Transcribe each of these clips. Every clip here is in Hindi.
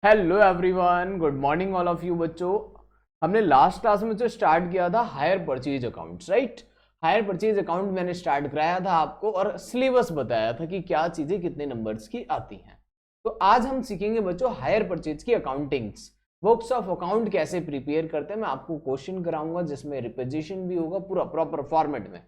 Hello everyone, good morning all of you बच्चों। हमने लास्ट क्लास में जो स्टार्ट किया था hire purchase accounts, right. Hire purchase account मैंने स्टार्ट कराया था आपको और सिलेबस बताया था कि क्या चीजें कितने नंबर्स की आती हैं। तो आज हम सीखेंगे बच्चों हायर परचेज की अकाउंटिंग्स, बुक्स ऑफ अकाउंट कैसे प्रिपेयर करते हैं। मैं आपको क्वेश्चन कराऊंगा जिसमें रिप्रेजेंटेशन भी होगा पूरा प्रॉपर फॉर्मेट में,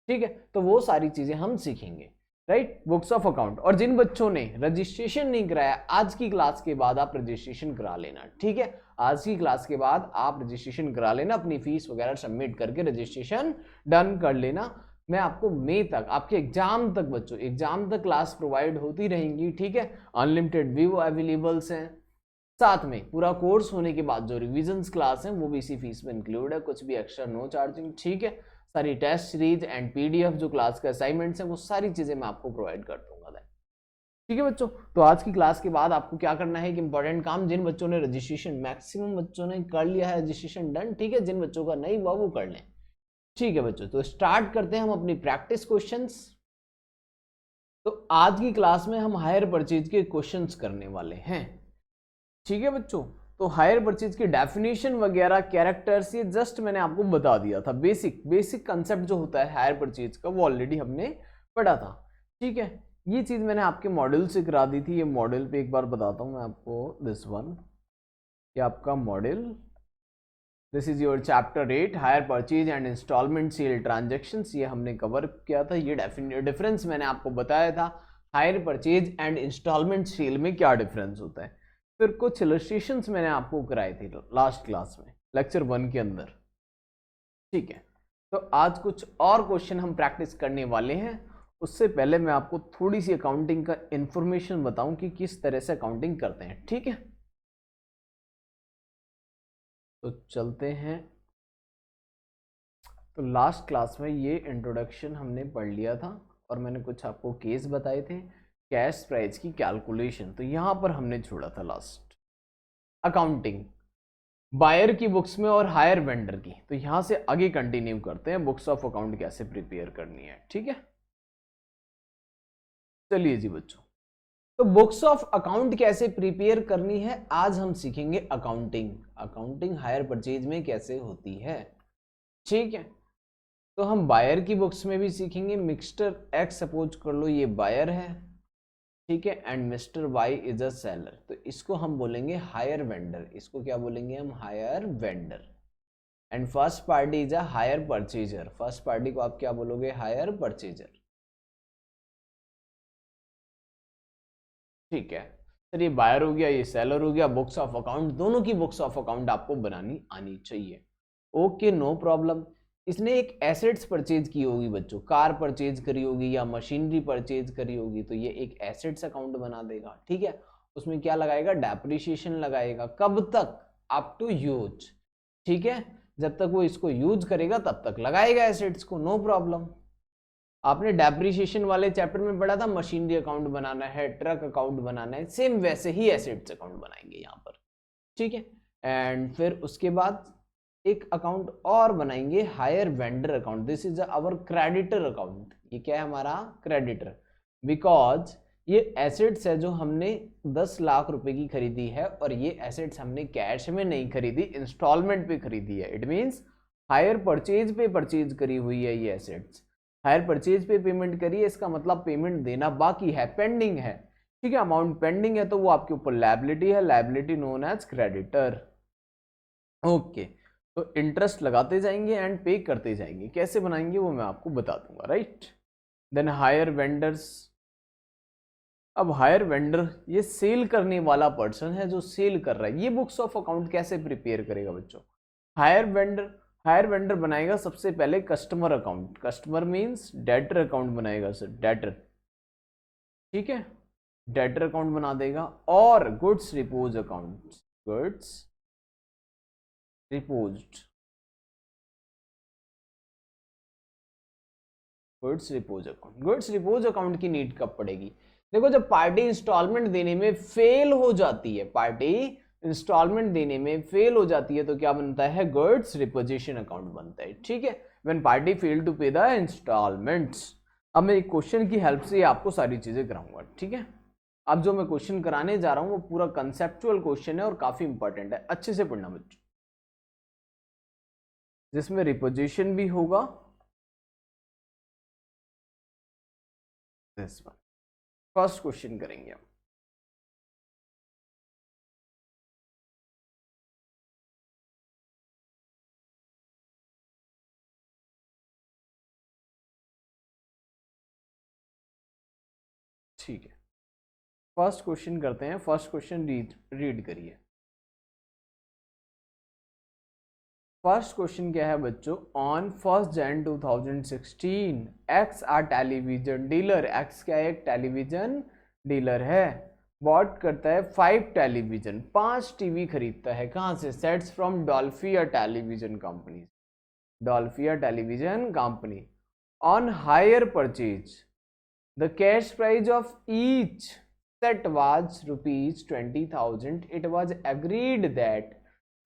ठीक है। तो वो सारी चीजें हम सीखेंगे, राइट, बुक्स ऑफ अकाउंट। और जिन बच्चों ने रजिस्ट्रेशन नहीं कराया, आज की क्लास के बाद आप रजिस्ट्रेशन करा लेना, ठीक है। आज की क्लास के बाद आप रजिस्ट्रेशन करा लेना, अपनी फीस वगैरह सबमिट करके रजिस्ट्रेशन डन कर लेना। मैं आपको मई तक, आपके एग्जाम तक बच्चों, एग्जाम तक क्लास प्रोवाइड होती रहेंगी, ठीक है। अनलिमिटेड व्यू अवेलेबल्स हैं, साथ में पूरा कोर्स होने के बाद जो रिविजन्स क्लास हैं वो भी इसी फीस में इंक्लूड है, कुछ भी एक्स्ट्रा नो चार्जिंग, ठीक है। सारी टेस्ट सीरीज एंड पीडीएफ जो क्लास के असाइनमेंट्स हैं वो सारी चीजें मैं आपको प्रोवाइड कर दूंगा, ठीक है बच्चों। तो आज की क्लास के बाद आपको क्या करना है, एक इंपॉर्टेंट काम, जिन बच्चों ने रजिस्ट्रेशन, मैक्सिमम बच्चों ने कर लिया है रजिस्ट्रेशन डन, ठीक है। जिन बच्चों का नहीं हुआ वो कर लें, ठीक है बच्चों। तो स्टार्ट करते हैं हम अपनी प्रैक्टिस क्वेश्चंस। तो आज की क्लास में हम हायर परचेज के क्वेश्चंस करने वाले हैं, ठीक है बच्चों। तो हायर परचेज की डेफिनेशन वगैरह, कैरेक्टर्स, ये जस्ट मैंने आपको बता दिया था। बेसिक कंसेप्ट जो होता है हायर परचेज का वो ऑलरेडी हमने पढ़ा था, ठीक है। ये चीज मैंने आपके मॉडल से करा दी थी। ये मॉडल पे एक बार बताता हूं मैं आपको, दिस वन, ये आपका model, this is your chapter 8 hire purchase and instalment sale transactions. ये हमने कवर किया था। ये डिफरेंस मैंने आपको बताया था, hire purchase and instalment sale में क्या डिफरेंस होता है। फिर कुछ इलस्ट्रेशंस मैंने आपको कराए थे लास्ट क्लास में, लेक्चर 1 के अंदर, ठीक है। तो आज कुछ और क्वेश्चन हम प्रैक्टिस करने वाले हैं। उससे पहले मैं आपको थोड़ी सी अकाउंटिंग का इंफॉर्मेशन बताऊं कि किस तरह से अकाउंटिंग करते हैं, ठीक है। तो चलते हैं। तो लास्ट क्लास में ये इंट्रोडक्शन हमने पढ़ लिया था और मैंने कुछ आपको केस बताए थे, कैश प्राइस की कैलकुलेशन। तो यहां पर हमने छोड़ा था लास्ट अकाउंटिंग बायर की बुक्स में और हायर वेंडर की। तो यहां से आगे कंटिन्यू करते हैं, बुक्स ऑफ अकाउंट कैसे प्रिपेयर करनी है, ठीक है। चलिए जी बच्चों, तो बुक्स ऑफ अकाउंट कैसे प्रिपेयर करनी है आज हम सीखेंगे। अकाउंटिंग हायर परचेज में कैसे होती है, ठीक है। तो हम बायर की बुक्स में भी सीखेंगे। मिस्टर एक्स सपोज कर लो ये बायर है, ठीक है, and mister Y is a seller. तो इसको हम बोलेंगे हायर वेंडर। इसको क्या बोलेंगे हम, hire vendor. And first party is a hire purchaser. First party को आप क्या बोलोगे, हायर परचेजर, ठीक है। सर ये बायर हो गया, ये सेलर हो गया। बुक्स ऑफ अकाउंट, दोनों की बुक्स ऑफ अकाउंट आपको बनानी आनी चाहिए, ओके, नो प्रॉब्लम। इसने एक एसेट्स परचेज की होगी बच्चों, कार परचेज करी होगी या मशीनरी परचेज करी होगी, तो ये एक एसेट्स अकाउंट बना देगा, ठीक है। उसमें क्या लगाएगा, डेप्रिसिएशन लगाएगा। कब तक, अप टू यूज, ठीक है। जब तक वो इसको यूज करेगा तब तक लगाएगा एसेट्स को, नो प्रॉब्लम। आपने डेप्रिसिएशन वाले चैप्टर में पढ़ा था मशीनरी अकाउंट बनाना है, ट्रक अकाउंट बनाना है, सेम वैसे ही एसेट्स अकाउंट बनाएंगे यहाँ पर, ठीक है। एंड फिर उसके बाद एक अकाउंट और बनाएंगे, hire vendor account. This is our creditor account. ये क्या है, हमारा क्रेडिटर, बिकॉज ये एसेट्स है जो हमने 10 लाख रुपए की खरीदी है और ये एसेट्स हमने कैश में नहीं खरीदी, इंस्टॉलमेंट पे खरीदी है। इट मीन्स हायर परचेज पे परचेज करी हुई है ये एसेट्स। हायर परचेज पे पेमेंट करिए, इसका मतलब पेमेंट देना बाकी है, पेंडिंग है, ठीक है। अमाउंट पेंडिंग है तो वो आपके ऊपर लायबिलिटी है, liability known as creditor, okay. तो इंटरेस्ट लगाते जाएंगे एंड पे करते जाएंगे। कैसे बनाएंगे वो मैं आपको बता दूंगा, राइट। Then hire vendors. अब हायर वेंडर ये सेल करने वाला पर्सन है जो सेल कर रहा है। ये बुक्स ऑफ अकाउंट कैसे प्रिपेयर करेगा बच्चों, हायर वेंडर बनाएगा सबसे पहले customer account. Customer means debtor account बनाएगा सर, डेटर, ठीक है, डेटर अकाउंट बना देगा। और goods repossess account, goods repossessed, goods repossess account. Goods repossess account की नीड कब पड़ेगी, देखो जब पार्टी इंस्टॉलमेंट देने में फेल हो जाती है, पार्टी इंस्टॉलमेंट देने में फेल हो जाती है तो क्या बनता है, गुड्स रिपोजिशन अकाउंट बनता है, ठीक है। When party fail to pay the installments. अब मैं एक क्वेश्चन की हेल्प से आपको सारी चीजें कराऊंगा, ठीक है। अब जो मैं क्वेश्चन कराने जा रहा हूं वो पूरा कंसेप्चुअल क्वेश्चन है और काफी इंपॉर्टेंट है, अच्छे से पढ़ना बच्चों, जिसमें रिपोजिशन भी होगा। फर्स्ट क्वेश्चन करेंगे हम। ठीक है, फर्स्ट क्वेश्चन करते हैं। फर्स्ट क्वेश्चन रीड करिए। फर्स्ट क्वेश्चन क्या है बच्चों? On 1 Jan 2016 X a television dealer, X क्या है? एक टेलीविजन डीलर है। बॉट करता है 5 टेलीविजन, 5 टीवी खरीदता है। कहां से? Sets from Dolphia television company, Dolphia television company. On hire purchase the cash price of each set was rupees 20,000. It was agreed that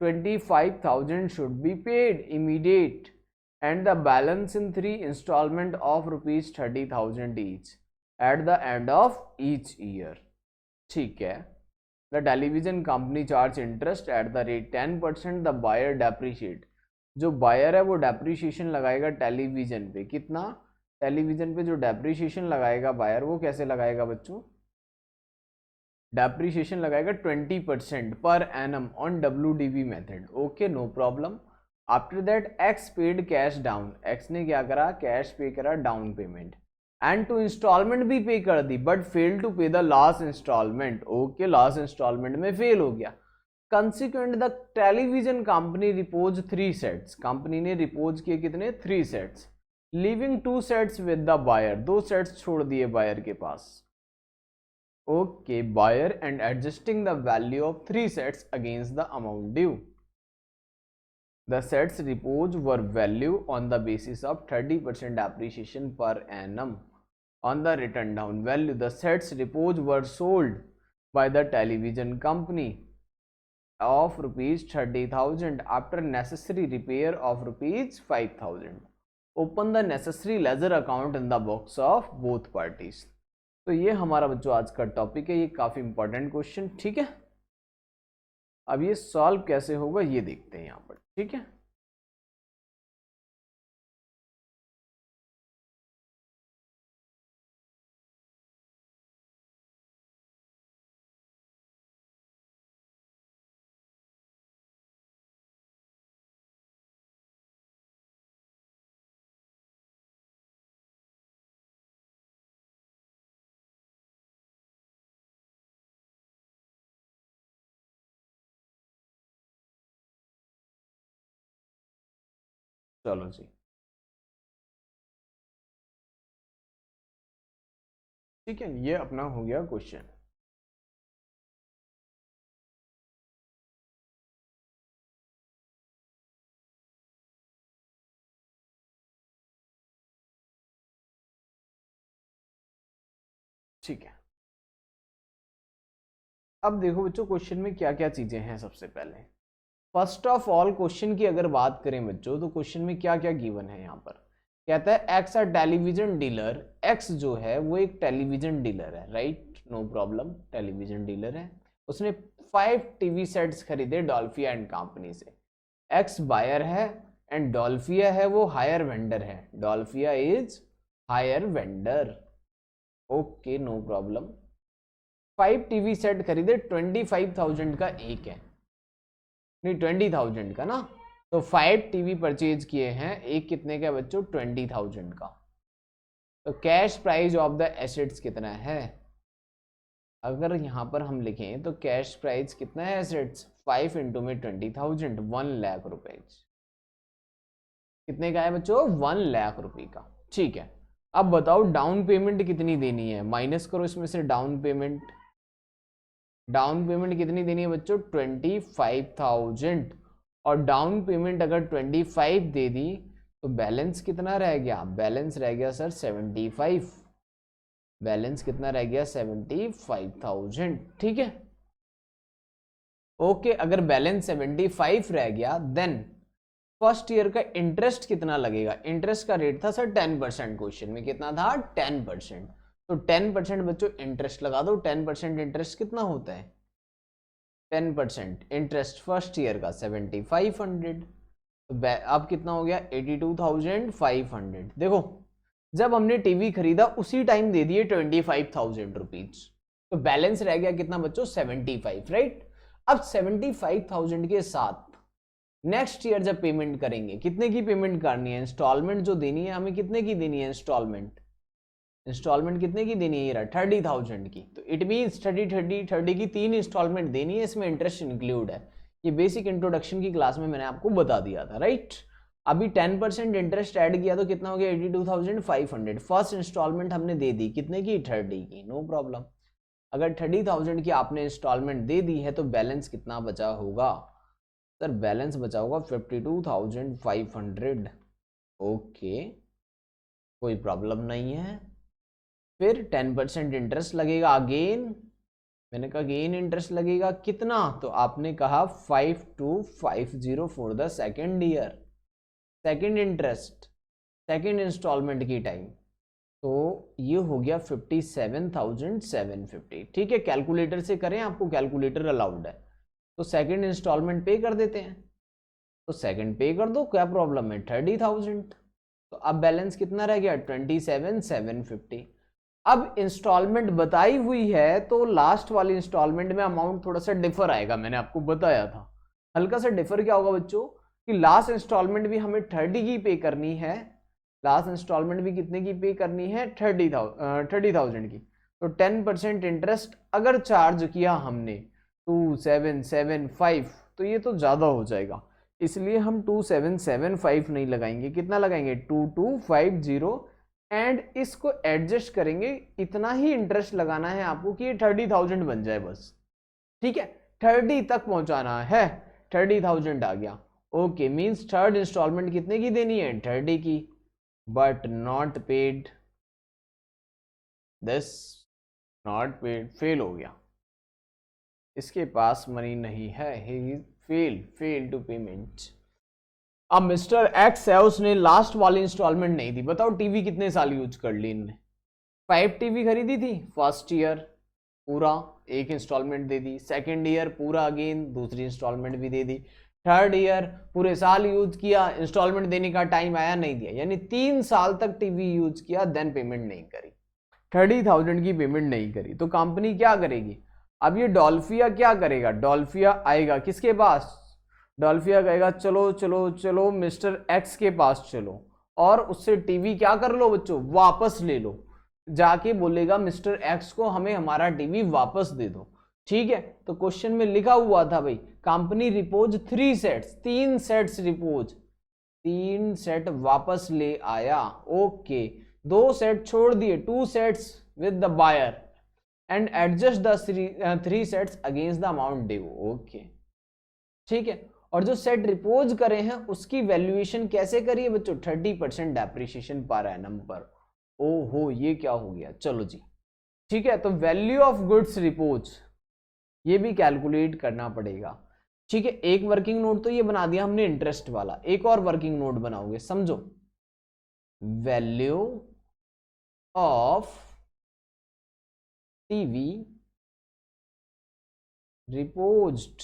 25,000 should be paid immediate and the balance in 3 installment of rupees 30,000 each at the end of each year. ठीक है। The television company charge interest at the rate 10%. The buyer depreciate. जो बायर है वो डेप्रीशिएशन लगाएगा टेलीविजन पे। कितना? टेलीविजन पे जो डेप्रीशिएशन लगाएगा बायर, वो कैसे लगाएगा बच्चों? डेप्रीशिएशन लगाएगा 20% per annum on WDV method. Okay, no problem. After that X paid cash down, X ने क्या करा? कैश पे करा, down payment, and two instalment भी पे कर दी, but fail to pay the last instalment. Okay, last instalment में फेल हो गया। Consequent the television company repossess 3 sets, company ने रिपोज किए कितने? 3 sets, leaving 2 sets with the buyer, 2 sets छोड़ दिए बायर के पास। Okay, buyer and adjusting the value of 3 sets against the amount due. The sets reposed were valued on the basis of 30% appreciation per annum. On the written down value, the sets reposed were sold by the television company of rupees 30,000 after necessary repair of rupees 5,000. Open the necessary ledger account in the books of both parties. तो ये हमारा बच्चों आज का टॉपिक है, ये काफी इंपॉर्टेंट क्वेश्चन। ठीक है, अब ये सॉल्व कैसे होगा ये देखते हैं यहां पर। ठीक है, चलो जी। ठीक है, ये अपना हो गया क्वेश्चन। ठीक है, अब देखो बच्चों क्वेश्चन में क्या क्या चीजें हैं। सबसे पहले फर्स्ट ऑफ ऑल क्वेश्चन की अगर बात करें बच्चों, तो क्वेश्चन में क्या क्या गिवन है। यहाँ पर कहता है X a television dealer, X जो है वो एक टेलीविजन डीलर है, right, no problem, television dealer है। उसने 5 टीवी सेट्स खरीदे डॉल्फिया एंड कंपनी से। एक्स बायर है एंड डॉल्फिया है वो हायर वेंडर है, Dolphia is hire vendor. Okay, no problem. 5 TV set खरीदे, 25,000 का एक है, नहीं 20,000 का ना, तो 5 टीवी परचेज किए हैं, एक कितने का बच्चों? 20,000 का। तो cash price of the assets कितना है? अगर यहां पर हम लिखें तो कैश प्राइस कितना है एसेट्स? 5 इंटू में 20,000, 1 लाख रुपए। कितने का है बच्चों? 1 लाख रुपए का। ठीक है, अब बताओ डाउन पेमेंट कितनी देनी है? माइनस करो इसमें से डाउन पेमेंट। डाउन पेमेंट कितनी देनी है बच्चों? 25,000। और डाउन पेमेंट अगर 25 दे दी तो बैलेंस कितना रह गया? बैलेंस रह गया सर 75। बैलेंस कितना रह गया? 75,000। ठीक है, ओके। अगर बैलेंस 75 रह गया देन फर्स्ट ईयर का इंटरेस्ट कितना लगेगा? इंटरेस्ट का रेट था सर 10%, क्वेश्चन में कितना था? 10%। तो 10% बच्चों इंटरेस्ट लगा दो। 10% इंटरेस्ट कितना होता है? 10% इंटरेस्ट फर्स्ट ईयर का 7500, तो अब कितना हो गया? 82,500। देखो जब हमने टीवी खरीदा उसी टाइम दे दिए 25,000 रुपीज, तो बैलेंस रह गया कितना बच्चों? 75, राइट। अब 75,000 के साथ नेक्स्ट ईयर जब पेमेंट करेंगे, कितने की पेमेंट करनी है? इंस्टॉलमेंट जो देनी है हमें, कितने की देनी है इंस्टॉलमेंट? इंस्टॉलमेंट कितने की देनी है? 30,000 की। तो इट मीन्स 30 की 3 इंस्टॉलमेंट देनी है, इसमें इंटरेस्ट इंक्लूड है। ये बेसिक इंट्रोडक्शन की क्लास में मैंने आपको बता दिया था, राइट। अभी 10% इंटरेस्ट ऐड किया तो कितना हो गया? 82,500। फर्स्ट इंस्टॉलमेंट हमने दे दी, कितने की? 30 की। No problem. अगर 30,000 की आपने इंस्टॉलमेंट दे दी है तो बैलेंस कितना बचा होगा? सर बैलेंस बचा होगा 52,500। ओके, कोई प्रॉब्लम नहीं है। फिर 10% इंटरेस्ट लगेगा अगेन। मैंने कहा अगेन इंटरेस्ट लगेगा कितना? तो आपने कहा 5250 for the second year, second interest, second instalment की टाइम। तो ये हो गया 57,750। ठीक है, कैलकुलेटर से करें, आपको कैलकुलेटर अलाउड है। तो सेकेंड इंस्टॉलमेंट पे कर देते हैं, तो सेकेंड पे कर दो, क्या प्रॉब्लम है? 30,000। तो अब बैलेंस कितना रह गया? 27,750। अब इंस्टॉलमेंट बताई हुई है तो लास्ट वाली इंस्टॉलमेंट में अमाउंट थोड़ा सा डिफर आएगा, मैंने आपको बताया था। हल्का सा डिफर क्या होगा बच्चों कि लास्ट इंस्टॉलमेंट भी हमें 30 की पे करनी है। लास्ट इंस्टॉलमेंट भी कितने की पे करनी है? 30,000 की। तो 10% इंटरेस्ट अगर चार्ज किया हमने 2775, तो ये तो ज्यादा हो जाएगा, इसलिए हम 2775 नहीं लगाएंगे। कितना लगाएंगे? 2250। एंड इसको एडजस्ट करेंगे, इतना ही इंटरेस्ट लगाना है आपको कि ये 30,000 बन जाए बस। ठीक है, 30 तक पहुंचाना है। 30,000 आ गया। ओके, मींस थर्ड इंस्टॉलमेंट कितने की देनी है? 30 की। But not paid, this not paid, fail हो गया, इसके पास मनी नहीं है, ही फेल टू पेमेंट। अब मिस्टर एक्स है, उसने लास्ट वाली इंस्टॉलमेंट नहीं दी। बताओ टीवी कितने साल यूज कर ली इनने? 5 टीवी खरीदी थी फर्स्ट ईयर, पूरा एक इंस्टॉलमेंट दे दी। सेकेंड ईयर पूरा अगेन दूसरी इंस्टॉलमेंट भी दे दी। थर्ड ईयर पूरे साल यूज किया, इंस्टॉलमेंट देने का टाइम आया, नहीं दिया, यानी 3 साल तक टीवी यूज किया, देन पेमेंट नहीं करी, 30,000 की पेमेंट नहीं करी। तो कंपनी क्या करेगी? अब ये डॉल्फिया क्या करेगा? डॉल्फिया आएगा किसके पास? डॉल्फिया कहेगा चलो चलो चलो मिस्टर एक्स के पास चलो, और उससे टीवी क्या कर लो बच्चों? वापस ले लो। जाके बोलेगा मिस्टर एक्स को हमें हमारा टीवी वापस दे दो। ठीक है, तो क्वेश्चन में लिखा हुआ था भाई company repossess 3 sets, 3 sets repossess, 3 set वापस ले आया। ओके, 2 सेट छोड़ दिए, 2 sets with the buyer and adjust the 3 sets against the amount due. Okay, ठीक है, और जो सेट रिपोज करे हैं उसकी वैल्यूएशन कैसे करिए बच्चों? 30% डेप्रिसिएशन पर एनम पर। ओहो, ये क्या हो गया? चलो जी, ठीक है, तो वैल्यू ऑफ गुड्स रिपोज ये भी कैलकुलेट करना पड़ेगा। ठीक है, एक वर्किंग नोट तो ये बना दिया हमने इंटरेस्ट वाला, एक और वर्किंग नोट बनाओगे, समझो। वैल्यू ऑफ टीवी रिपोज्ड,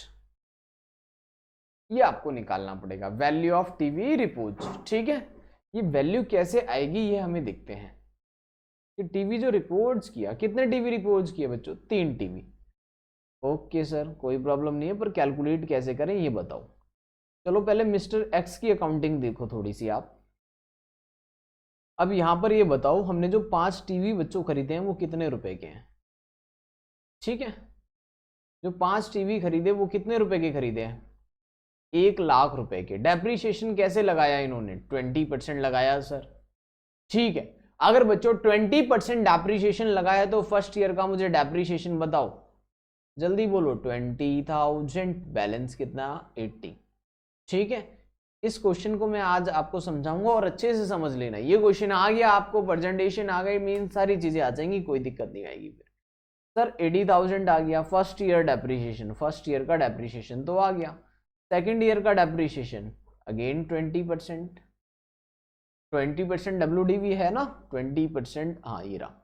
ये आपको निकालना पड़ेगा, वैल्यू ऑफ टीवी रिपोज। ठीक है, ये वैल्यू कैसे आएगी ये हमें देखते हैं कि टीवी जो रिपोर्ट्स किया, कितने टीवी रिपोर्ट्स किए बच्चों? 3 टीवी। ओके सर, कोई प्रॉब्लम नहीं है, पर कैलकुलेट कैसे करें ये बताओ। चलो पहले मिस्टर एक्स की अकाउंटिंग देखो थोड़ी सी आप। अब यहां पर ये बताओ हमने जो 5 टीवी बच्चों खरीदे हैं वो कितने रुपए के हैं? ठीक है, जो 5 टीवी खरीदे वो कितने रुपए के खरीदे हैं? 1,00,000 रुपए के। डेप्रीशिएशन कैसे लगाया इन्होंने? 20% लगाया सर। ठीक है, अगर बच्चों 20% डेप्रीशिएशन लगाया तो फर्स्ट ईयर का मुझे डेप्रीशिएशन बताओ, जल्दी बोलो। 20,000, बैलेंस कितना? 80। ठीक है, इस क्वेश्चन को मैं आज आपको समझाऊंगा और अच्छे से समझ लेना। ये क्वेश्चन आ गया आपको, प्रेजेंटेशन आ गई, मीन सारी चीजें आ जाएंगी, कोई दिक्कत नहीं आएगी। फिर सर 80,000 आ गया first year depreciation, first year का डेप्रीशिएशन तो आ गया। सेकेंड ईयर का डेप्रीशिएशन अगेन 20%, 20% WDV है ना, 20%, हाँ ये रहा।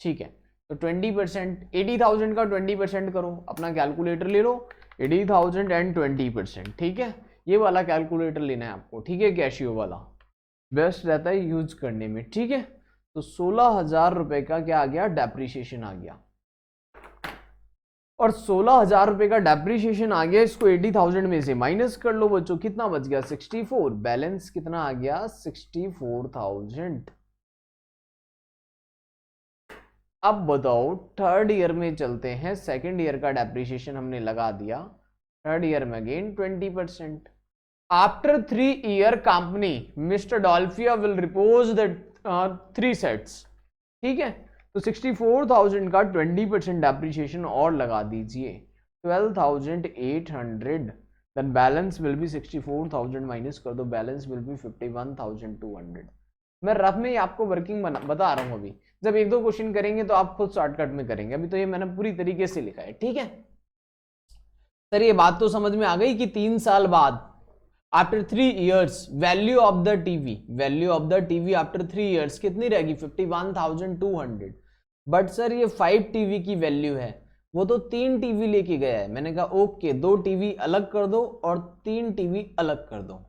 ठीक है, तो 20%, 80,000 का 20% करो, अपना कैलकुलेटर ले लो, 80,000 एंड 20%, ठीक है, ये वाला कैलकुलेटर लेना है आपको, ठीक है, कैशियो वाला बेस्ट रहता है यूज करने में, ठीक है। तो 16,000 रुपए का क्या आ गया, डेप्रीशिएशन आ गया, और 16,000 रुपए का डेप्रीशिएशन आ गया, इसको 80,000 में से माइनस कर लो बच्चों, कितना बच गया 64, बैलेंस कितना आ गया 64,000। अब बताओ थर्ड ईयर में चलते हैं, सेकेंड ईयर का डेप्रीशिएशन हमने लगा दिया, थर्ड ईयर में again 20%। After 3 year company mister Dolphia will repossess the 3 sets, ठीक है, तो 64,000 का 20% डेप्रीशिएशन और लगा दीजिए, 12,800, then balance will be 64,000 minus कर दो, बैलेंस विल बी 51,200। मैं रफ में ही आपको वर्किंग बता रहा हूं, अभी जब एक दो क्वेश्चन करेंगे तो आप खुद शॉर्टकट में करेंगे, अभी तो ये मैंने पूरी तरीके से लिखा है, ठीक है। सर ये बात तो समझ में आ गई कि 3 साल बाद after 3 years value of the TV after 3 years कितनी रहेगी 51,200। बट सर ये 5 टीवी की वैल्यू है, वो तो 3 टीवी लेके गया है, मैंने कहा ओके 2 टीवी अलग कर दो और 3 टीवी अलग कर दो।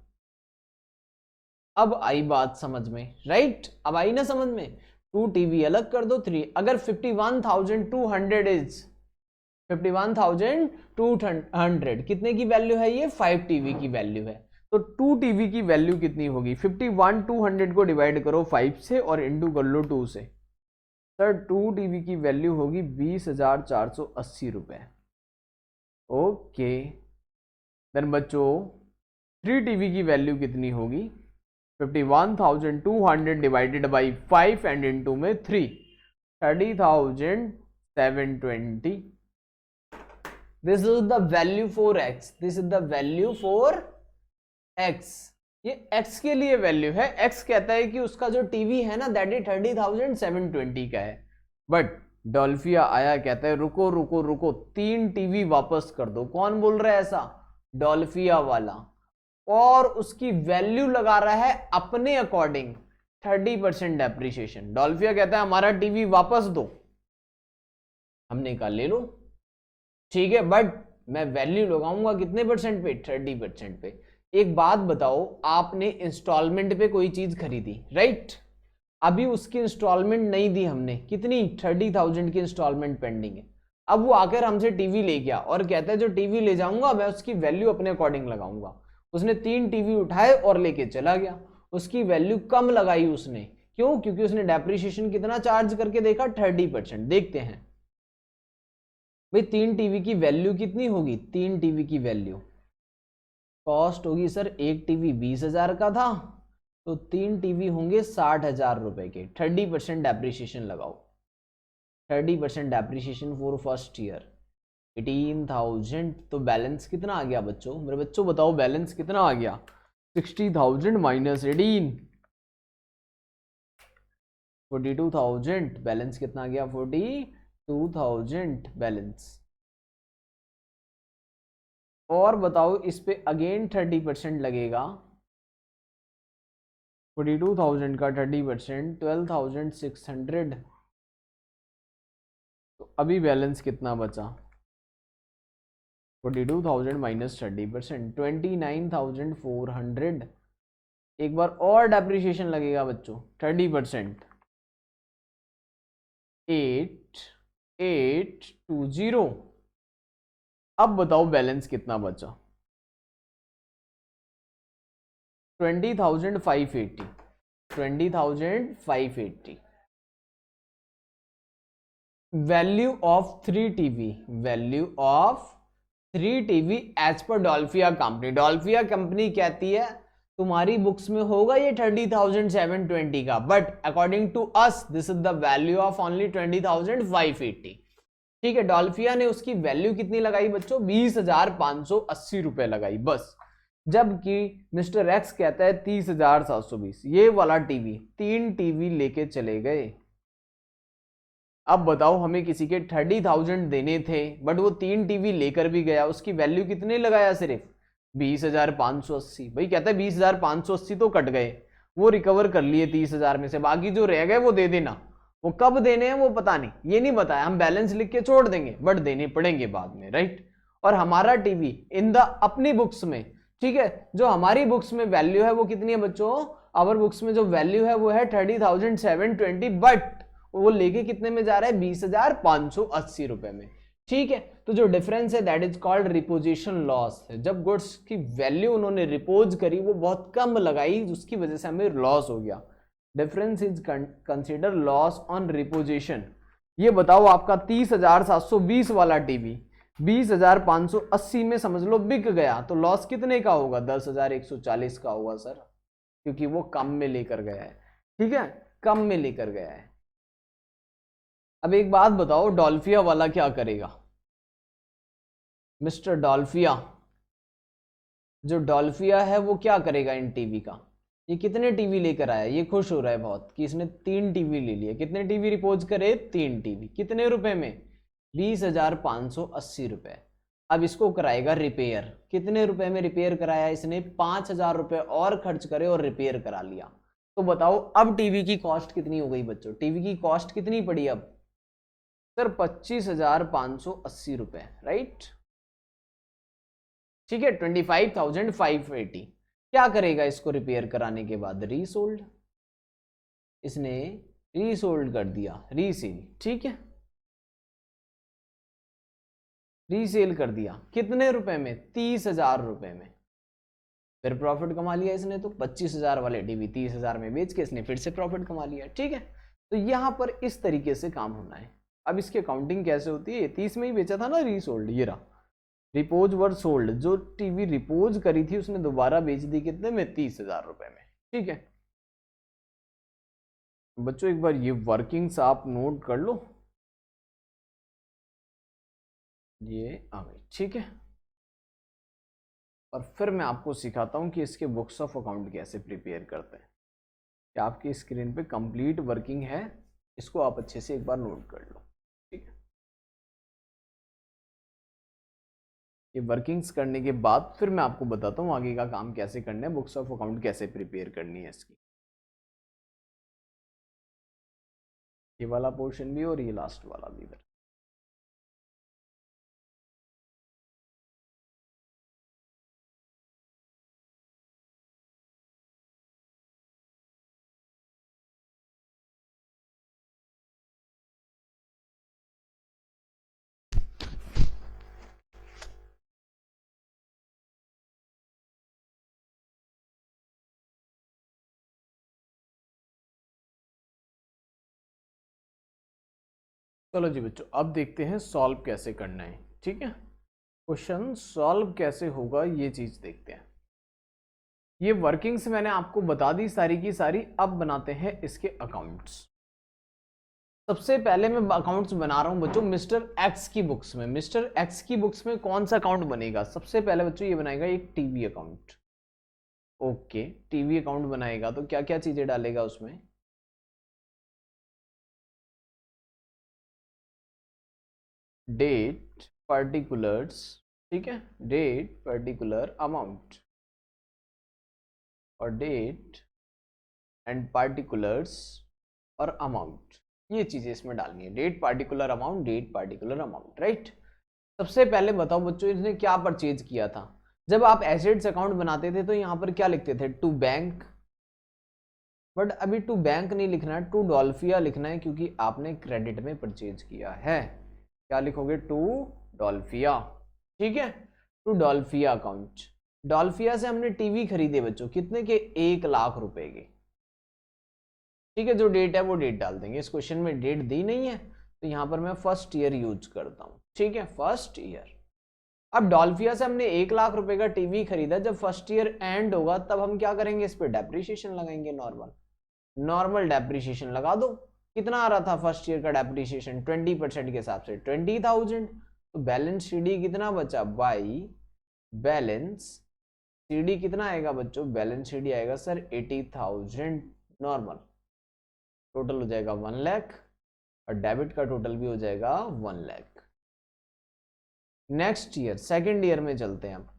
अब आई बात समझ में, राइट, अब आई ना समझ में, 2 टीवी अलग कर दो 3, अगर 51,200 इज 51,200 कितने की वैल्यू है, ये 5 टीवी की वैल्यू है, तो 2 टीवी की वैल्यू कितनी होगी, 51,200 को डिवाइड करो 5 से और इंटू कर लो 2 से, सर 2 टीवी की वैल्यू होगी 20,480 रुपए। ओके, देन बच्चों 3 टीवी की वैल्यू कितनी होगी, 51,200 डिवाइडेड बाई 5 एंड इंटू में 3, 30,720। This is the value for x, this is the value for x, ये x के लिए वैल्यू है, x कहता है कि उसका जो टीवी है ना दैट इज 30,720 का है, बट डॉल्फिया आया कहता है रुको रुको रुको 3 टीवी वापस कर दो, कौन बोल रहा है ऐसा, डॉल्फिया वाला, और उसकी वैल्यू लगा रहा है अपने अकॉर्डिंग 30% डेप्रीशिएशन। डॉल्फिया कहता है हमारा टीवी वापस दो, हमने कहा ले लो, ठीक है, बट मैं वैल्यू लगाऊंगा कितने परसेंट पे, 30% पे। एक बात बताओ, आपने इंस्टॉलमेंट पे कोई चीज खरीदी, राइट, अभी उसकी इंस्टॉलमेंट नहीं दी हमने, कितनी 30,000 की इंस्टॉलमेंट पेंडिंग है, अब वो आकर हमसे टीवी ले गया और कहता है जो टीवी ले जाऊंगा मैं उसकी वैल्यू अपने अकॉर्डिंग लगाऊंगा, उसने 3 टीवी उठाए और लेके चला गया, उसकी वैल्यू कम लगाई उसने, क्यों, क्योंकि उसने डेप्रीशिएशन कितना चार्ज करके देखा 30%। देखते हैं भाई 3 टीवी की वैल्यू कितनी होगी, 3 टीवी की वैल्यू कॉस्ट होगी सर, एक टीवी 20,000 का था तो 3 टीवी होंगे 60,000 रुपए के, 30% डेप्रीशिएशन लगाओ, 30% डेप्रीशिएशन फॉर फर्स्ट ईयर 18,000, तो बैलेंस कितना आ गया बच्चों, मेरे बच्चों बताओ बैलेंस कितना आ गया, 60,000 माइनस 18, 42,000, बैलेंस कितना आ गया 42,000 बैलेंस। और बताओ इस पे अगेन 30% लगेगा, 42,000 का 30% 12,600, तो अभी बैलेंस कितना बचा, 42,000 माइनस 30% 29,400। एक बार और डेप्रीशिएशन लगेगा बच्चों 30%, 8,820। अब बताओ बैलेंस कितना बचा, 20,580, 20,580। Value of 3 TV, value of 3 TV as per Dolphia company, डॉल्फिया company कहती है तुम्हारी बुक्स में होगा ये 30,720 का, but according to us this is the value of only 20,580। ठीक है, डॉल्फिया ने उसकी वैल्यू कितनी लगाई बच्चों, 20,580 रुपए लगाई बस, जबकि मिस्टर एक्स कहता है 30,720। ये वाला टीवी 3 टीवी लेके चले गए। अब बताओ हमें किसी के 30,000 देने थे बट वो 3 टीवी लेकर भी गया, उसकी वैल्यू कितने लगाया, सिर्फ 20,580। भाई कहता है 20,580 तो कट गए, वो रिकवर कर लिए 30,000 में से, बाकी जो रह गए वो दे देना। वो कब देने हैं वो पता नहीं, ये नहीं बताया, हम बैलेंस लिख के छोड़ देंगे बट देने पड़ेंगे बाद में, राइट। और हमारा टीवी इन द अपनी बुक्स में, ठीक है, जो हमारी बुक्स में वैल्यू है वो कितनी है बच्चों, आवर बुक्स में जो वैल्यू है वो है 30,720, बट वो लेके कितने में जा रहा है, 20,580 रुपए में, ठीक है। तो जो डिफरेंस है that is called reposition loss है। जब गुड्स की वैल्यू उन्होंने रिपोज करी वो बहुत कम लगाई, उसकी वजह से हमें लॉस हो गया। Difference is consider loss on reposition. ये बताओ आपका 30,720 वाला टीवी 20,580 में समझ लो बिक गया, तो लॉस कितने का होगा, 10,140 का होगा सर, क्योंकि वो कम में लेकर गया है, ठीक है, कम में लेकर गया है। अब एक बात बताओ, डॉल्फिया वाला क्या करेगा, मिस्टर डॉल्फिया, जो डॉल्फिया है वो क्या करेगा इन टीवी का, ये कितने टीवी लेकर आया, ये खुश हो रहा है बहुत कि इसने 3 टीवी ले लिए। कितने टीवी रिपोज करे, 3 टीवी, कितने रुपए में, 20,580 रुपए। अब इसको कराएगा रिपेयर, कितने रुपए में रिपेयर कराया इसने, 5,000 रुपए और खर्च करे और रिपेयर करा लिया। तो बताओ अब टीवी की कॉस्ट कितनी हो गई बच्चों, टीवी की कॉस्ट कितनी पड़ी अब सर, 25,580 रुपए, राइट, ठीक है, 25,580। क्या करेगा इसको रिपेयर कराने के बाद, रीसोल्ड, इसने रीसोल्ड कर दिया, रीसेल, ठीक है, रीसेल कर दिया, कितने रुपए में, 30,000 रुपए में। फिर प्रॉफिट कमा लिया इसने, तो 25,000 वाले टीवी 30,000 में बेच के इसने फिर से प्रॉफिट कमा लिया, ठीक है। तो यहां पर इस तरीके से काम होना है। अब इसकी अकाउंटिंग कैसे होती है, 30 में ही बेचा था ना, रीसोल्ड, ये रहा, रिपोज वर सोल्ड, जो टीवी रिपोज करी थी उसने दोबारा बेच दी, कितने में, 30,000 रुपए में, ठीक है। बच्चों एक बार ये वर्किंग्स आप नोट कर लो, ये आ गई, ठीक है। और फिर मैं आपको सिखाता हूं कि इसके बुक्स ऑफ अकाउंट कैसे प्रिपेयर करते हैं। कि आपकी स्क्रीन पे कंप्लीट वर्किंग है, इसको आप अच्छे से एक बार नोट कर लो, ठीक है। ये वर्किंग्स करने के बाद फिर मैं आपको बताता हूँ आगे का काम कैसे करना है, बुक्स ऑफ अकाउंट कैसे प्रिपेयर करनी है इसकी। ये वाला पोर्शन भी और ये लास्ट वाला भी इधर। चलो जी बच्चों, अब देखते हैं सॉल्व कैसे करना है, ठीक है। क्वेश्चन सॉल्व कैसे होगा ये चीज देखते हैं। ये वर्किंग्स मैंने आपको बता दी सारी की सारी। अब बनाते हैं इसके अकाउंट्स। सबसे पहले मैं अकाउंट्स बना रहा हूं बच्चों मिस्टर एक्स की बुक्स में। मिस्टर एक्स की बुक्स में कौन सा अकाउंट बनेगा, सबसे पहले बच्चों ये बनाएगा एक TV account. Okay, TV account बनाएगा तो क्या क्या चीजें डालेगा उसमें, डेट, पर्टिकुलर्स, ठीक है, डेट, पर्टिकुलर, अमाउंट, और डेट एंड पार्टिकुलर्स और अमाउंट, ये चीजें इसमें डालनी है, date particular amount, date particular amount, right. सबसे पहले बताओ बच्चों इसने क्या परचेज किया था। जब आप एसेट्स अकाउंट बनाते थे तो यहां पर क्या लिखते थे, टू बैंक, बट अभी टू बैंक नहीं लिखना है, टू डॉल्फिया लिखना है, क्योंकि आपने क्रेडिट में परचेज किया है। क्या लिखोगे, टू डॉल्फिया, ठीक है, टू डॉल्फिया अकाउंट। डॉल्फिया से हमने टीवी खरीदे बच्चों, कितने के, 1,00,000 रुपए के, ठीक है। जो डेट है वो डेट डाल देंगे, इस क्वेश्चन में डेट दी नहीं है तो यहां पर मैं फर्स्ट ईयर यूज करता हूं, ठीक है, फर्स्ट ईयर। अब डॉल्फिया से हमने 1,00,000 रुपए का टीवी खरीदा, जब फर्स्ट ईयर एंड होगा तब हम क्या करेंगे, इस पर डेप्रिसिएशन लगाएंगे, नॉर्मल नॉर्मल डेप्रिसिएशन लगा दो। कितना आ रहा था फर्स्ट ईयर का डेप्रिसिएशन, 20% के हिसाब से 20,000। तो बैलेंस सीडी कितना बचा, बाई बैलेंस सीडी कितना आएगा बच्चों, बैलेंस सीडी आएगा सर 80,000 नॉर्मल, टोटल हो जाएगा 1 लाख, और डेबिट का टोटल भी हो जाएगा 1 lakh. Next year second year में चलते हैं अब,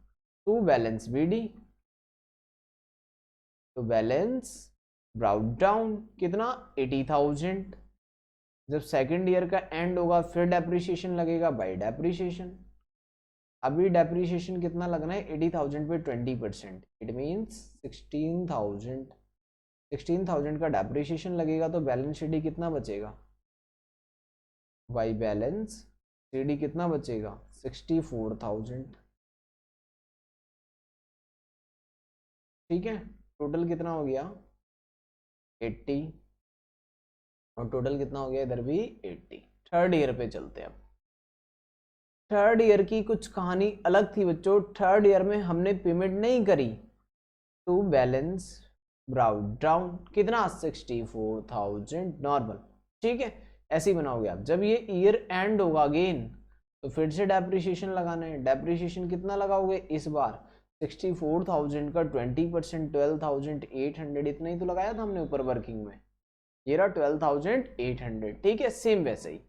टू बैलेंस बीडी, तो बैलेंस ब्राउट डाउन कितना, 80,000, जब सेकेंड ईयर का एंड होगा फिर डेप्रिसिएशन लगेगा बाई डेप्रिसिएशन। अभी डेप्रिसिएशन कितना लगना है 80,000 पे 20%, इट मीन्स 16,000 का डेप्रिसिएशन लगेगा तो बैलेंस शीट कितना बचेगा, बाई बैलेंस शीट कितना बचेगा 64,000। ठीक है, टोटल कितना हो गया 80 और टोटल कितना हो गया इधर भी 80। थर्ड ईयर पे चलते हैं। अब थर्ड ईयर की कुछ कहानी अलग थी बच्चों। थर्ड ईयर में हमने पेमेंट नहीं करी तो बैलेंस ब्राउट डाउन कितना 64,000 नॉर्मल। ठीक है, ऐसे ही बनाओगे आप। जब ये ईयर एंड होगा अगेन तो फिर से डेप्रिसिएशन लगाना है। डेप्रिसिएशन कितना लगाओगे इस बार 64,000 का 20% 12,800 इतना ही तो लगाया था हमने ऊपर वर्किंग में, ये रहा 12,800। ठीक है, सेम वैसे ही।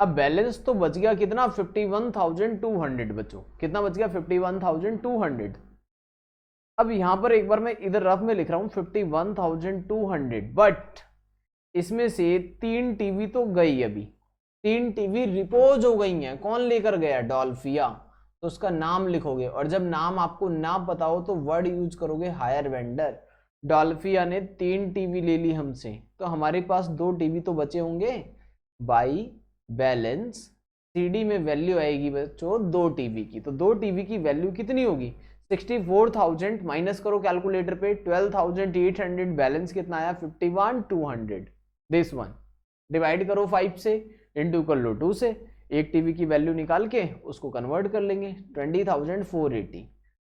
अब बैलेंस तो बच गया कितना 51,200 बच्चों, कितना बच गया 51,200। अब यहां पर एक बार मैं इधर रफ में लिख रहा हूं 51,200, बट इसमें से 3 टीवी तो गई, अभी 3 टीवी रिपोज हो गई हैं। कौन लेकर गया, डॉल्फिया। तो उसका नाम लिखोगे और जब नाम आपको ना पता हो तो वर्ड यूज करोगे हायर वेंडर। डॉल्फिया ने 3 टीवी ले ली हमसे, तो हमारे पास 2 टीवी तो बचे होंगे। बाई बैलेंस सीडी में वैल्यू आएगी बच्चों 2 टीवी की, तो 2 टीवी की वैल्यू कितनी होगी 64,000 माइनस करो कैलकुलेटर पे 12,800, बैलेंस कितना आया 51,200। दिस वन डिवाइड करो 5 से, इंटू कर लो 2 से, एक टीवी की वैल्यू निकाल के उसको कन्वर्ट कर लेंगे 20,480।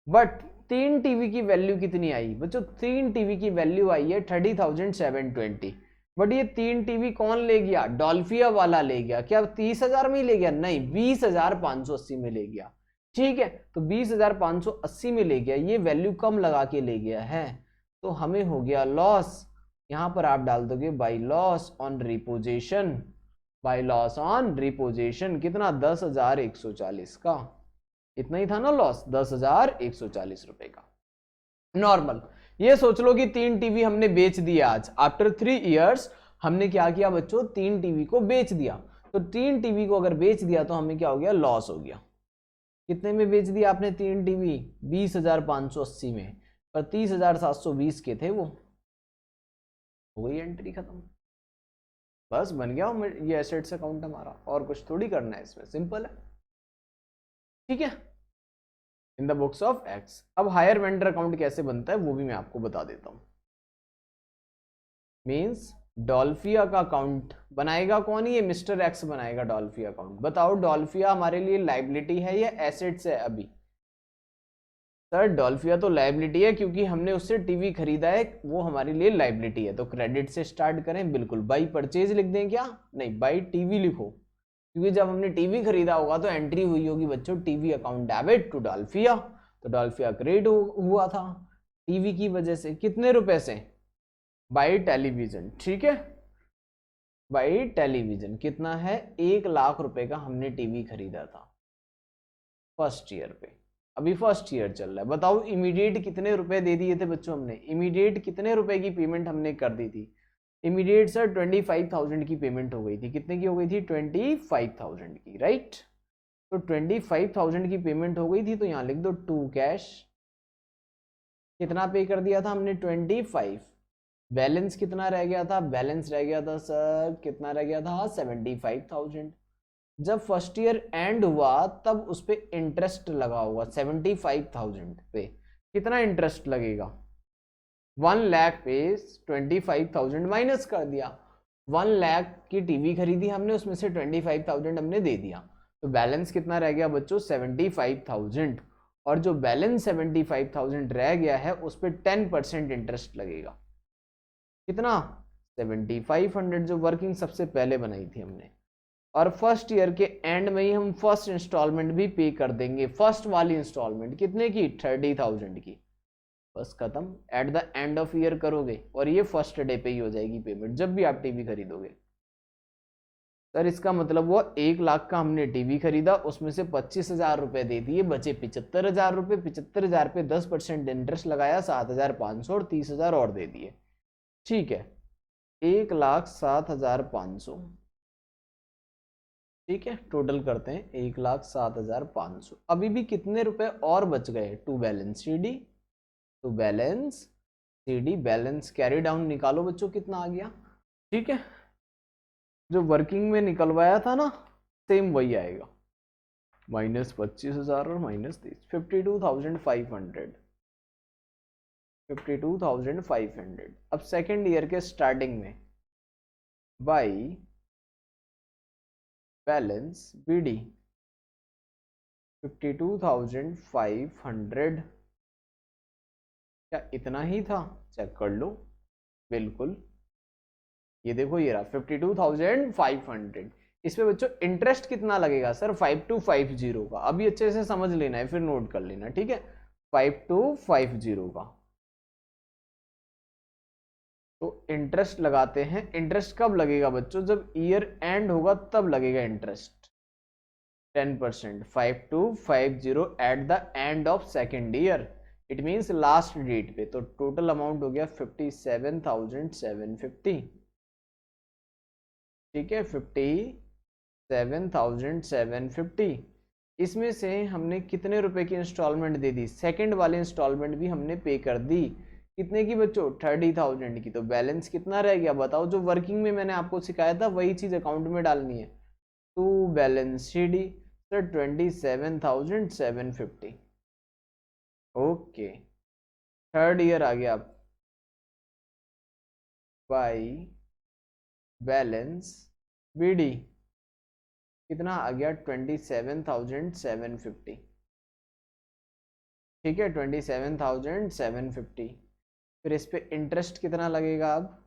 बट 3 टीवी की वैल्यू कितनी आई बच्चों, 3 टीवी की वैल्यू आई है 30,720। बट ये 3 टीवी कौन ले गया, डॉल्फिया वाला ले गया। क्या 30,000 में ही ले गया, नहीं 20,580 में ले गया। ठीक है, तो 20,580 में ले गया, ये वैल्यू कम लगा के ले गया है, तो हमें हो गया लॉस। यहां पर आप डाल दोगे by loss on reposition, by loss on reposition कितना 10,140 का, इतना ही था ना लॉस 10,140 रुपए का नॉर्मल। ये सोच लो कि 3 टीवी हमने बेच दिया आज आफ्टर 3 इयर्स। हमने क्या किया बच्चों 3 टीवी को बेच दिया, तो 3 टीवी को अगर बेच दिया तो हमें क्या हो गया लॉस हो गया। कितने में बेच दिया आपने 3 टीवी 20,580 में, पर 30,720 के थे वो, हो गई एंट्री खत्म। बस बन गया ये एसेट्स अकाउंट हमारा, और कुछ थोड़ी करना है इसमें, सिंपल है। ठीक है, in the books of x. अब हायर वेंडर अकाउंट कैसे बनता है वो भी मैं आपको बता देता हूं। मींस डॉल्फिया का अकाउंट बनाएगा कौन, ये मिस्टर एक्स बनाएगा डॉल्फिया अकाउंट। बताओ डॉल्फिया हमारे लिए लायबिलिटी है या एसेट्स है अभी, सर डॉल्फिया तो लायबिलिटी है क्योंकि हमने उससे टीवी खरीदा है, वो हमारे लिए लायबिलिटी है। तो क्रेडिट से स्टार्ट करें, बिल्कुल बाई परचेज लिख दें क्या, नहीं बाई टीवी लिखो, क्योंकि जब हमने टीवी खरीदा होगा तो एंट्री हुई होगी बच्चों टीवी अकाउंट डेबिट टू डॉल्फिया, तो डॉल्फिया क्रेडिट हुआ था टीवी की वजह से। कितने रुपए से, बाई टेलीविजन। ठीक है, बाई टेलीविजन कितना है 1 लाख रुपए का हमने टीवी खरीदा था फर्स्ट ईयर पे, अभी फर्स्ट ईयर चल रहा है। बताओ इमीडिएट कितने रुपए दे दिए थे बच्चों हमने, इमीडिएट कितने रुपए की पेमेंट हमने कर दी थी। इमीडिएट सर 25,000 की पेमेंट हो गई थी, कितने की हो गई थी 25,000 की, राइट। तो 25,000 की पेमेंट हो गई थी, तो यहाँ लिख दो टू कैश, कितना पे कर दिया था हमने 25। बैलेंस कितना रह गया था, बैलेंस रह गया था सर कितना रह गया था 75,000। जब फर्स्ट ईयर एंड हुआ तब उस पे इंटरेस्ट लगा हुआ 75,000 पे, कितना इंटरेस्ट लगेगा 1 लाख पे 25,000 माइनस कर दिया। 1 लाख की टीवी खरीदी हमने, उसमें से 25,000 हमने दे दिया, तो बैलेंस कितना रह गया बच्चों 75,000। और जो बैलेंस 75,000 रह गया है उस पर 10% इंटरेस्ट लगेगा, कितना 7,500 जो वर्किंग सबसे पहले बनाई थी हमने। और फर्स्ट ईयर के एंड में ही हम फर्स्ट इंस्टॉलमेंट भी पे कर देंगे, फर्स्ट वाली इंस्टॉलमेंट कितने की 30,000 की, बस खत्म। Eight the end of year करोगे और ये फर्स्ट डे पे ही हो जाएगी पेमेंट जब भी आप टीवी खरीदोगे। सर इसका मतलब वो 1 लाख का हमने टीवी खरीदा, उसमें से 25,000 रुपए दे दिए, बचे 75,000 रुपए। 75,000 पे 10% इंटरेस्ट लगाया 7,500 और 30,000 और दे दिए। ठीक है, 1,07,500 ठीक है, टोटल करते हैं 1,07,500। अभी भी कितने रुपए और बच गए to balance CD, to balance CD, balance carry down निकालो बच्चों कितना आ गया। ठीक है, जो वर्किंग में निकलवाया था ना सेम वही आएगा, -25,000 और -30, 52,500, 52,500। अब सेकेंड ईयर के स्टार्टिंग में बाई बैलेंस बीडी 52,500, क्या इतना ही था? चेक कर लो, बिल्कुल ये देखो ये रहा 52,500। इसमें बच्चों इंटरेस्ट कितना लगेगा सर? 5250 का। अभी अच्छे से समझ लेना है फिर नोट कर लेना, ठीक है, 5250 का। तो इंटरेस्ट लगाते हैं। इंटरेस्ट कब लगेगा बच्चों? जब ईयर एंड होगा तब लगेगा interest 10%। 5250 at the end of second year, it means last date पे। तो टोटल अमाउंट हो गया 57,750। ठीक है, 57,750। इसमें से हमने कितने रुपए की इंस्टॉलमेंट दे दी? सेकंड वाली इंस्टॉलमेंट भी हमने पे कर दी। कितने की बच्चों? 30,000 की। तो बैलेंस कितना रह गया बताओ? जो वर्किंग में मैंने आपको सिखाया था वही चीज अकाउंट में डालनी है। To balance CD sir 27,750। Okay, third year आ गया। बाई बैलेंस बीडी कितना आ गया? 27,750। ठीक है, 27,750। फिर इस पे इंटरेस्ट कितना लगेगा? अब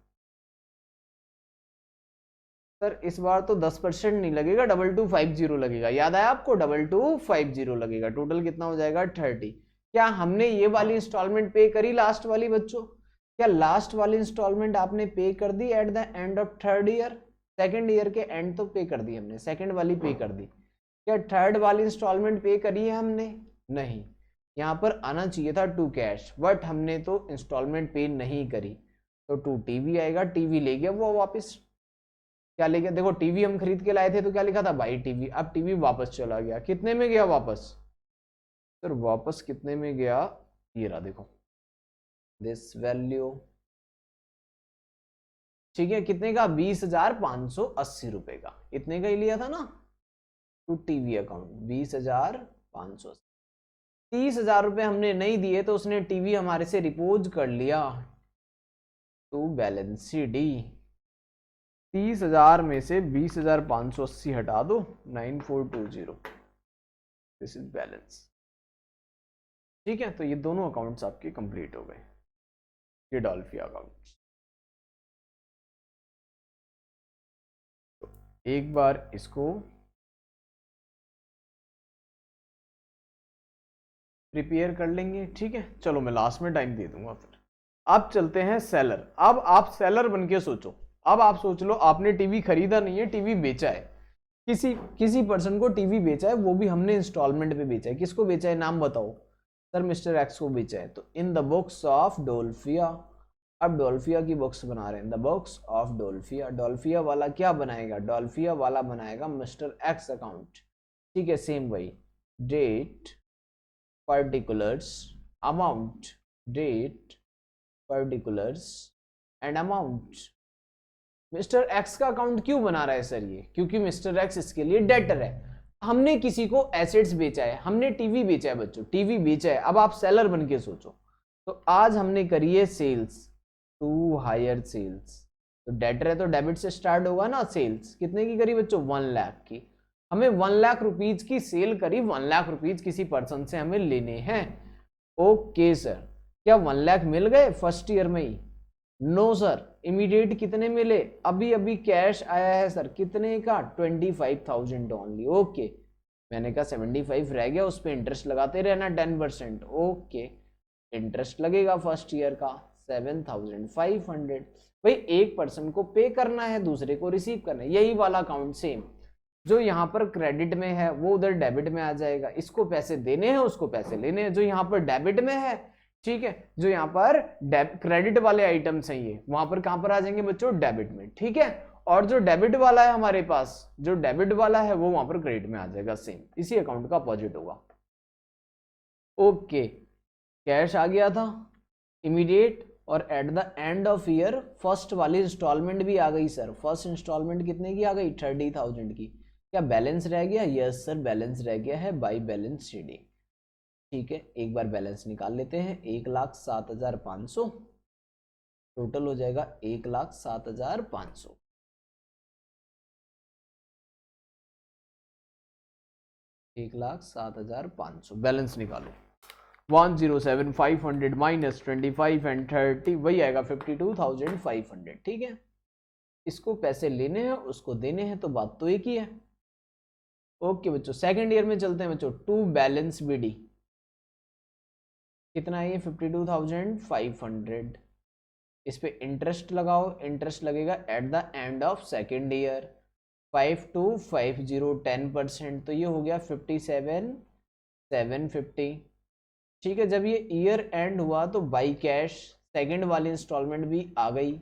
सर इस बार तो 10% नहीं लगेगा, 2250 लगेगा। याद आया आपको? 2250 लगेगा। टोटल कितना हो जाएगा? 30। क्या हमने ये वाली इंस्टॉलमेंट पे करी लास्ट वाली बच्चों? क्या लास्ट वाली इंस्टॉलमेंट आपने पे कर दी at the end of third year? Second year के एंड तो पे कर दी हमने, सेकेंड वाली पे कर दी। क्या थर्ड वाली इंस्टॉलमेंट पे करी है हमने? नहीं। यहाँ पर आना चाहिए था टू कैश, बट हमने तो इंस्टॉलमेंट पे नहीं करी। तो टू टीवी आएगा, टीवी ले गया वो वापस। क्या ले गया? देखो टीवी हम खरीद के लाए थे तो क्या लिखा था? By TV. अब टीवी वापस चला गया। कितने में गया वापस? सर वापस कितने में गया? ये रहा देखो, दिस वैल्यू। ठीक है, कितने का? 20,580 रुपए का। इतने का ही लिया था ना टू टीवी अकाउंट, 20,580। 30,000 रुपए हमने नहीं दिए तो उसने टीवी हमारे से रिपोज कर लिया टू बैलेंस डी। 30,000 में से 20,580 हटा दो, 9420, दिस इज बैलेंस। ठीक है, तो ये दोनों अकाउंट्स आपके कंप्लीट हो गए, ये डॉल्फिया अकाउंट्स। तो एक बार इसको प्रिपेयर कर लेंगे। ठीक है, चलो मैं लास्ट में टाइम दे दूंगा फिर। अब चलते हैं सेलर। अब आप सेलर बन के सोचो। अब आप सोच लो, आपने टीवी खरीदा नहीं है, टीवी बेचा है। किसी पर्सन को टीवी बेचा है, वो भी हमने इंस्टॉलमेंट पे बेचा है। किसको बेचा है? नाम बताओ। सर मिस्टर एक्स को बेचा है। तो इन द बुक्स ऑफ डोल्फिया, अब डोल्फिया की बुक्स बना रहे हैं, द बुक्स ऑफ डोल्फिया। डोल्फिया वाला क्या बनाएगा? डोल्फिया वाला बनाएगा मिस्टर एक्स अकाउंट। ठीक है, सेम वही, date particulars, amount, date, particulars and amount। Mister X का अकाउंट क्यों बना रहा है सर ये? क्योंकि मिस्टर एक्स इसके लिए डेटर है। हमने किसी को एसेट्स बेचा है, हमने टीवी बेचा है बच्चों, टीवी बेचा है। अब आप सेलर बन के सोचो। तो आज हमने करी है सेल्स, टू हायर सेल्स। तो डेटर है तो डेबिट से स्टार्ट होगा ना। सेल्स कितने की करी बच्चों? 1 लाख की। हमें 1 लाख रुपीज की सेल करी, 1 लाख रुपीज किसी पर्सन से हमें लेने हैं। ओके सर, क्या 1 लाख मिल गए फर्स्ट ईयर में ही? No sir. इमीडिएट कितने मिले? अभी अभी कैश आया है सर, कितने का? 25,000 ओनली। ओके, मैंने कहा 75 रह गया, उस पर इंटरेस्ट लगाते रहना 10%। ओके, इंटरेस्ट लगेगा फर्स्ट ईयर का 7,500। भाई एक पर्सन को पे करना है, दूसरे को रिसीव करना है। यही वाला अकाउंट सेम, जो यहाँ पर क्रेडिट में है वो उधर डेबिट में आ जाएगा। इसको पैसे देने हैं, उसको पैसे लेने हैं। जो यहाँ पर डेबिट में है, ठीक है, जो यहाँ पर क्रेडिट वाले आइटम्स हैं ये, वहां पर कहां पर आ जाएंगे बच्चों? डेबिट में। ठीक है, और जो डेबिट वाला है हमारे पास, जो डेबिट वाला है वो वहां पर क्रेडिट में आ जाएगा, सेम इसी अकाउंट का अपोजिट होगा। ओके, कैश आ गया था इमीडिएट, और eight the end of year first वाली इंस्टॉलमेंट भी आ गई सर। फर्स्ट इंस्टॉलमेंट कितने की आ गई? 30,000 की। क्या बैलेंस रह गया? यस सर, बैलेंस रह गया है बाई बैलेंस शीट। ठीक है, एक बार बैलेंस निकाल लेते हैं। 1,07,500 टोटल हो जाएगा 1,07,500। $1,07,500 बैलेंस निकालो। 107,500 माइनस 25 एंड 30 वही आएगा 52,500। ठीक है, इसको पैसे लेने हैं उसको देने हैं, तो बात तो एक ही है। ओके बच्चों, सेकंड ईयर में चलते हैं बच्चों। टू बैलेंस बीडी कितना है? ये 52,500। इस पे इंटरेस्ट लगाओ, इंटरेस्ट लगेगा eight the end of second year. 5 to 50 10%, तो ये हो गया 57,750। ठीक है, जब ये ईयर एंड हुआ तो बाई कैश सेकंड वाली इंस्टॉलमेंट भी आ गई।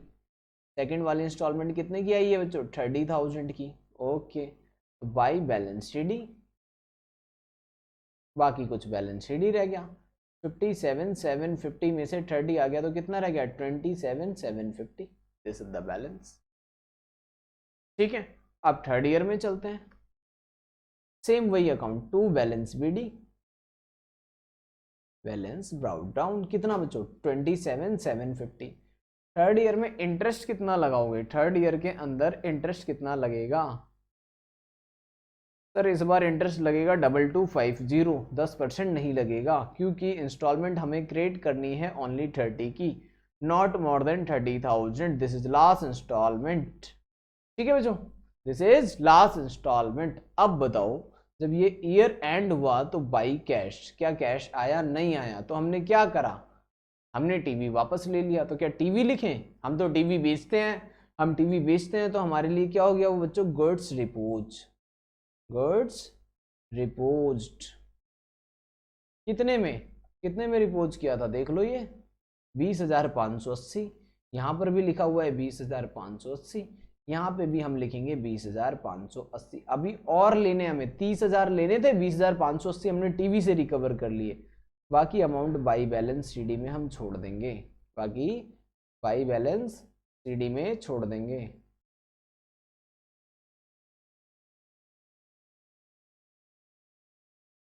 सेकंड वाली इंस्टॉलमेंट कितने की आई है बच्चों? 30,000 की। ओके, तो बाई बैलेंस शीट, बाकी कुछ बैलेंस शीट ही रह गया। 57,750 में से 30 आ गया तो कितना रह गया? 27,750। This is the balance. ठीक है, अब थर्ड ईयर में चलते हैं। सेम वही account, to balance BD, balance brought down कितना बच्चों? 27,750। थर्ड ईयर में इंटरेस्ट कितना लगाओगे? थर्ड ईयर के अंदर इंटरेस्ट कितना लगेगा सर? इस बार इंटरेस्ट लगेगा 2250, 10% नहीं लगेगा, क्योंकि इंस्टॉलमेंट हमें क्रिएट करनी है ओनली 30 की, not more than 30,000। This is last instalment. ठीक है बच्चों, दिस इज लास्ट इंस्टॉलमेंट। अब बताओ, जब ये ईयर एंड हुआ तो बाई कैश, क्या कैश आया? नहीं आया। तो हमने क्या करा? हमने टीवी वापस ले लिया। तो क्या टीवी लिखें? हम तो टीवी बेचते हैं, हम टीवी बेचते हैं, तो हमारे लिए क्या हो गया वो बच्चों? Goods repose. गुड्स रिपोज्ड कितने में? कितने में रिपोज किया था? देख लो, ये 20,580। यहाँ पर भी लिखा हुआ है 20,580, यहाँ पे भी हम लिखेंगे 20,580। अभी और लेने हमें 30,000 लेने थे, 20,580 हमने टीवी से रिकवर कर लिए। बाकी अमाउंट बाई बैलेंस सीडी में हम छोड़ देंगे, बाकी बाई बैलेंस सीडी में छोड़ देंगे।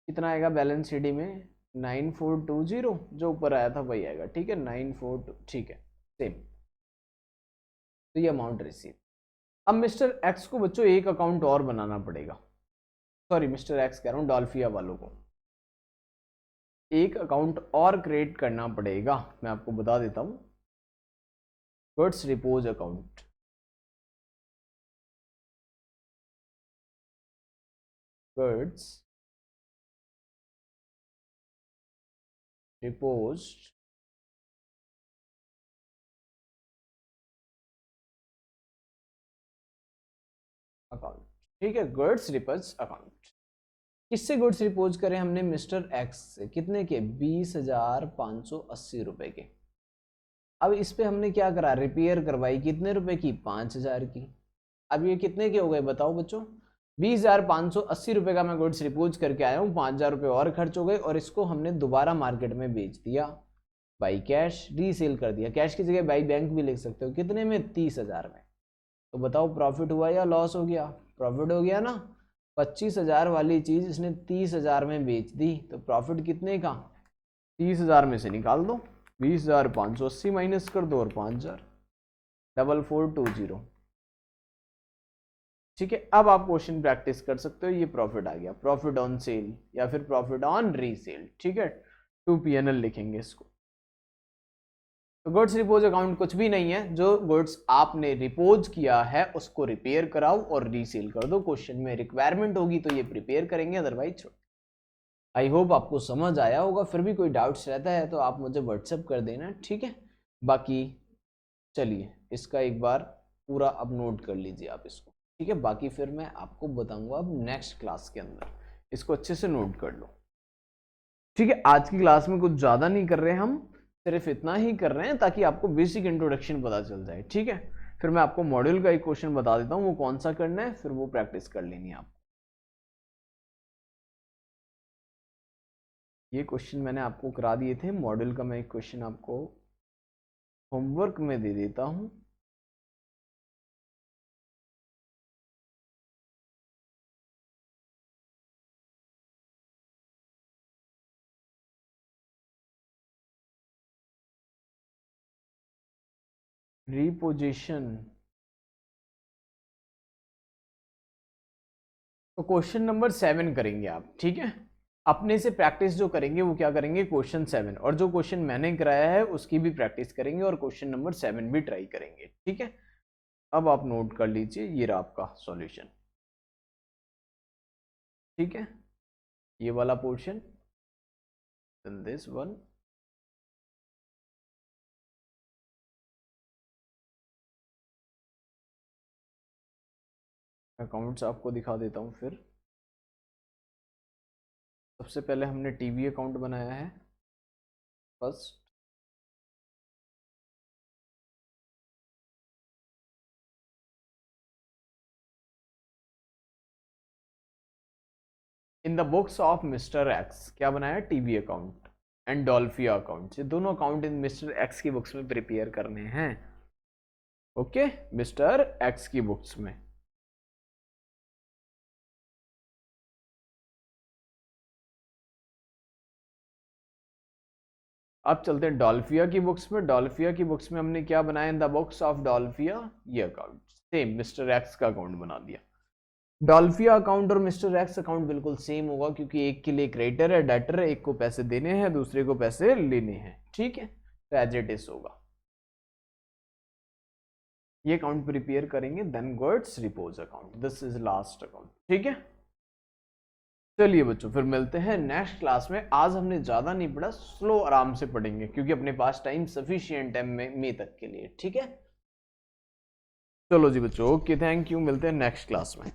कितना आएगा बैलेंस सीडी में? 9420, जो ऊपर आया था वही आएगा। ठीक है, 942। ठीक है, सेम। तो ये अमाउंट रिसीव। अब मिस्टर एक्स को बच्चों एक अकाउंट और बनाना पड़ेगा। सॉरी, मिस्टर एक्स कह रहा हूं, डॉल्फिया वालों को एक अकाउंट और क्रिएट करना पड़ेगा। मैं आपको बता देता हूं, goods repossess account. Goods repossessed account. ठीक है, गुड्स रिपोज अकाउंट। किससे गुड्स रिपोज करें हमने? मिस्टर एक्स से। कितने के? 20,580 रुपए के। अब इस पे हमने क्या करा? रिपेयर करवाई। कितने रुपए की? 5,000 की। अब ये कितने के हो गए बताओ बच्चों? 20,580 रुपए का मैं गुड्स रिपोज करके आया हूँ, 5,000 रुपए और खर्च हो गए, और इसको हमने दोबारा मार्केट में बेच दिया बाई कैश, रीसेल कर दिया। कैश की जगह बाई बैंक भी लिख सकते हो। कितने में? 30,000 में। तो बताओ प्रॉफिट हुआ या लॉस हो गया? प्रॉफिट हो गया ना। 25,000 वाली चीज इसने 30,000 में बेच दी, तो प्रॉफिट कितने का? 30,000 में से निकाल दो, 20,580 माइनस कर दो, और 5,000, 4420। ठीक है, अब आप क्वेश्चन प्रैक्टिस कर सकते हो। ये प्रॉफिट आ गया, प्रॉफिट ऑन सेल या फिर प्रॉफिट ऑन रीसेल। ठीक है, 2P&L लिखेंगे इसको। तो गुड्स रिपोज अकाउंट कुछ भी नहीं है, जो गुड्स आपने रिपोज किया है उसको रिपेयर कराओ और रीसेल कर दो। क्वेश्चन में रिक्वायरमेंट होगी तो ये प्रिपेयर करेंगे, अदरवाइज छोड़। आई होप आपको समझ आया होगा। फिर भी कोई डाउट्स रहता है तो आप मुझे व्हाट्सएप कर देना। ठीक है, बाकी चलिए इसका एक बार पूरा अब नोट कर लीजिए आप इसको। ठीक है, बाकी फिर मैं आपको बताऊंगा अब नेक्स्ट क्लास के अंदर। इसको अच्छे से नोट कर लो। ठीक है, आज की क्लास में कुछ ज़्यादा नहीं कर रहे हम, सिर्फ इतना ही कर रहे हैं ताकि आपको बेसिक इंट्रोडक्शन पता चल जाए। ठीक है, फिर मैं आपको मॉड्यूल का एक क्वेश्चन बता देता हूँ, वो कौन सा करना है, फिर वो प्रैक्टिस कर लेनी है आपको। ये क्वेश्चन मैंने आपको करा दिए थे, मॉड्यूल का मैं एक क्वेश्चन आपको होमवर्क में दे देता हूँ। रिपोजिशन, तो क्वेश्चन नंबर 7 करेंगे आप, ठीक है। अपने से प्रैक्टिस जो करेंगे वो क्या करेंगे, क्वेश्चन 7, और जो क्वेश्चन मैंने कराया है उसकी भी प्रैक्टिस करेंगे और क्वेश्चन नंबर 7 भी ट्राई करेंगे, ठीक है। अब आप नोट कर लीजिए, ये रहा आपका सॉल्यूशन, ठीक है, ये वाला पोर्शन, दिस वन, अकाउंट्स आपको दिखा देता हूँ फिर। सबसे पहले हमने टीवी अकाउंट बनाया है first, in the books of mister x, क्या बनाया, टीवी अकाउंट एंड डॉल्फिया अकाउंट, ये दोनों अकाउंट इन मिस्टर एक्स की बुक्स में प्रिपेयर करने हैं, ओके, मिस्टर एक्स की बुक्स में। अब चलते हैं डॉल्फिया की बुक्स में। डॉल्फिया की बुक्स में हमने क्या बनाया, इन द बुक्स ऑफ डॉल्फिया, ये अकाउंट सेम मिस्टर एक्स का अकाउंट बना दिया। डॉल्फिया अकाउंट और मिस्टर एक्स अकाउंट बिल्कुल सेम होगा, क्योंकि एक के लिए क्रेडिटर है, डेटर है, एक को पैसे देने हैं, दूसरे को पैसे लेने हैं, ठीक है, तो एज इट इज होगा। ये अकाउंट प्रिपेयर करेंगे, then goods repossess account, this is last account, ठीक है। चलिए बच्चों, फिर मिलते हैं नेक्स्ट क्लास में। आज हमने ज्यादा नहीं पढ़ा, स्लो आराम से पढ़ेंगे, क्योंकि अपने पास टाइम सफिशिएंट है मई तक के लिए, ठीक है। चलो जी बच्चों, ओके, थैंक यू, मिलते हैं नेक्स्ट क्लास में।